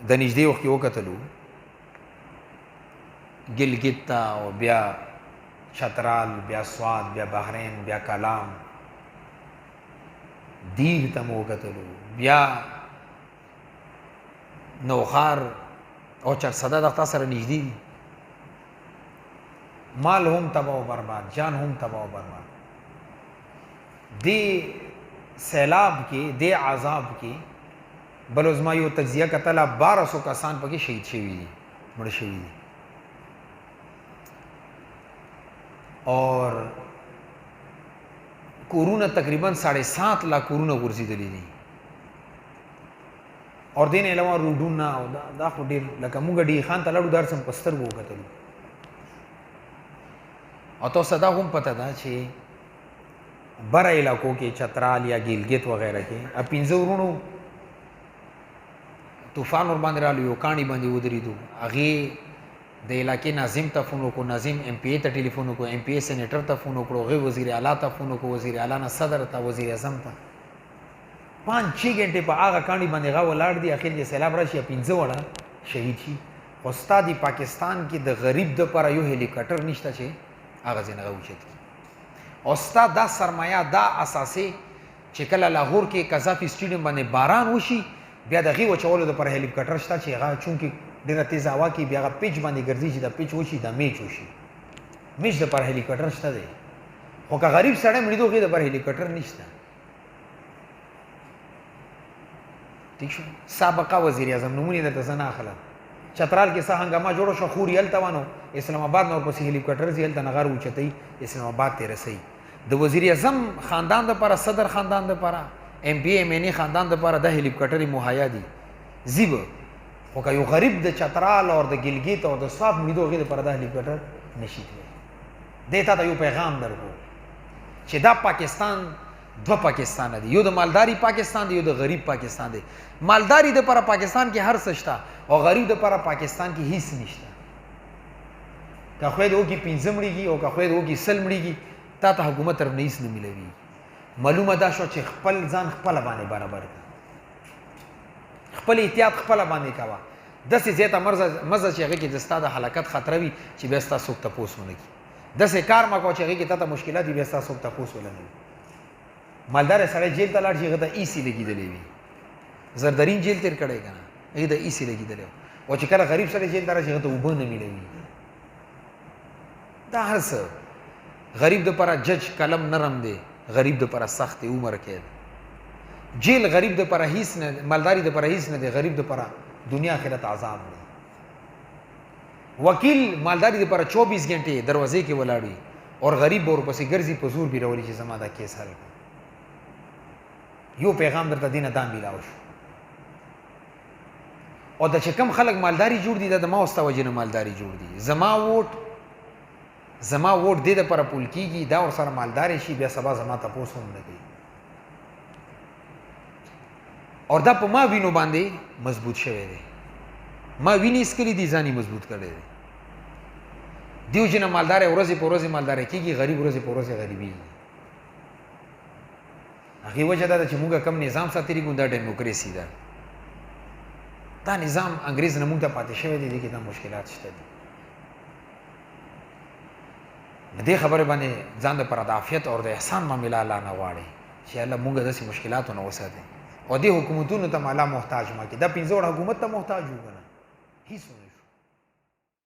د نږدې وخت کې وکتلو ګلګت ته او بیا چترال بیا سوات بیا بحرین بیا کلام دیګ ته مو وکتلو بیا نوخار او چرسده دغه سره نږدې دي مال هم تباہ و برباد جان هم تباہ و برباد دی سیلاب کې دی عذاب کې بلوز ما یو تجزیه کتله 1200 کسان پکې شهید شوي دي مړه شوي دي اور کورونه تقریبا 7.5 लाख کورونه غورځېدلي دي اور دین علاوه روډونه او دا خو ډېر لکه موږ ډي خان ته لاړو درسم په سترګو وکتلو او تاسو دا هم پته ده چې بره علاقو کې چترال یا ګیلګت وغیره کې پنځه ورونو طوفان ور باندې رالو یو کاڼي باندې ودرېدو هغې د علاقې ناظم ته فون وکړو ناظم ایم پی اے ته ټلیفون وکړو ایم پی اے سینیټر ته فون وکړو هغې وزیر اعلی ته فون وکړو وزیر اعلی نه صدر ته وزیر اعظم ته 5-6 घंटे په هغه کاڼي باندې هغه ولاړ دي اخر کې سیلاب راشي 15 وړه شهید شي خو ستا د پاکستان کې د غریب دپاره یو هلیکاپټر نشته چې هغه ځای نه راوچت کړي او ستا دا سرمایه دا اساسې چې کله لاهور کې قذافي سټیډیم باندې باران وشي بیا د هغې وچولو دپاره هلیکاپټر شته چې هغه چونکې ډېره تیز هوا کې بیا هغه پیچ باندې ګرځي چې دا پیچ وشي دا میچ وشي میچ دپاره هلیکاپټر شته دی خو که غریب سړی مړي د هغې دپاره هلیکاپټر نشته ٹھیک شو سابقه وزیر اعظم نمونې درته زه نه اخلم چترال کې څه هنګامه جوړه شوه خوري هلته وانو اسلام آباد نه ورپسې هلیکاپټر ځي هلته نغر اوچتوي اسلام آباد ته رسوي د وزیر اعظم خاندان دپاره صدر خاندان دپاره ایم پی ایم این ای خاندان دپاره دا هلیکاپټرې مهیا دي ځي به خو که یو غریب د چترال او د ګلګت او د سوات مړي د هغې دپاره دا هلیکاپټر نشي تللی دې تا ته یو پیغام درکړو چې دا پاکستان دو پاکستان دی یو د مالداری پاکستان دی یو د غریب پاکستان دی مالداری د پر پاکستان کې هر څه شته او غریب د پر پاکستان کې هیڅ نشته که خو دې وګي 15 مړيږي او که خو دې وګي 100 مړيږي تا ته حکومت طرف نه هیڅ نه ملوي معلومه دا شو چې خپل ځان خپل باندې برابر کړه خپل احتیاط خپل باندې کاوه داسې زیاته مزه چې هغه کې د ستا د هلاکت خطر وي چې بیا ستا څوک تپوس ونه کړي داسې کار مه کوه چې هغې کې تا ته مشکلات وي بیا ستا څوک تپوس ونه کوي مالدار سړی جیل ته لاړ شي هغه ته ایسي لګېدلی وي زردرین جیل تېر کړی که نه هغې ته ایسي لګېدلی او چې کله غریب سړی جیل ته راشي هغه ته اوبه نه میلوي دا هر څه غریب دپاره جج قلم نرم دی غریب دپاره سخت دی عمر قید جیل غریب دپاره هیڅ نه مالداري دپاره هیڅ نه دی غریب دپاره دنیا آخرت عذاب دی وکیل مالداري دپاره 24 घंटे دروازې کې ولاړ وي اور غریب به ورپسې ګرځي په زور بیرولي چې زما دا کیس حل یو پیغام درته دینه دا میلاو شو او د چې کم خلک مالداري جوړ دي دا د ما وستا وجې نه مالداري جوړ دي زما ووټ دې دپاره پول کېږي دا ورسره مالداري شي بیا سبا زما تپوس هم نه کوي اور دا په ما وینو باندې مضبوط شوی دی ما وینې اسکلي دي ځان یې مضبوط کړی دی دیو چې نه مالداري ورځې په ورځې مالداري کېږي غریب ورځې په ورځې غریبېږي هغې وجه دا ده چې موږ کم نظام ساتلی کوو دا ډیموکراسي ده دا نظام انګریز نه موږ ته پاتې شوی دی دې کې دا مشکلات شته دي دې خبرې باندې ځان دپاره د عافیت او د احسان معامله الله نه غواړي چې الله موږ داسې مشکلاتو نه وساتي او دې حکومتونو ته الله محتاج ما کړي دا 15 حکومت ته محتاج وو که نه هېڅ ونه شو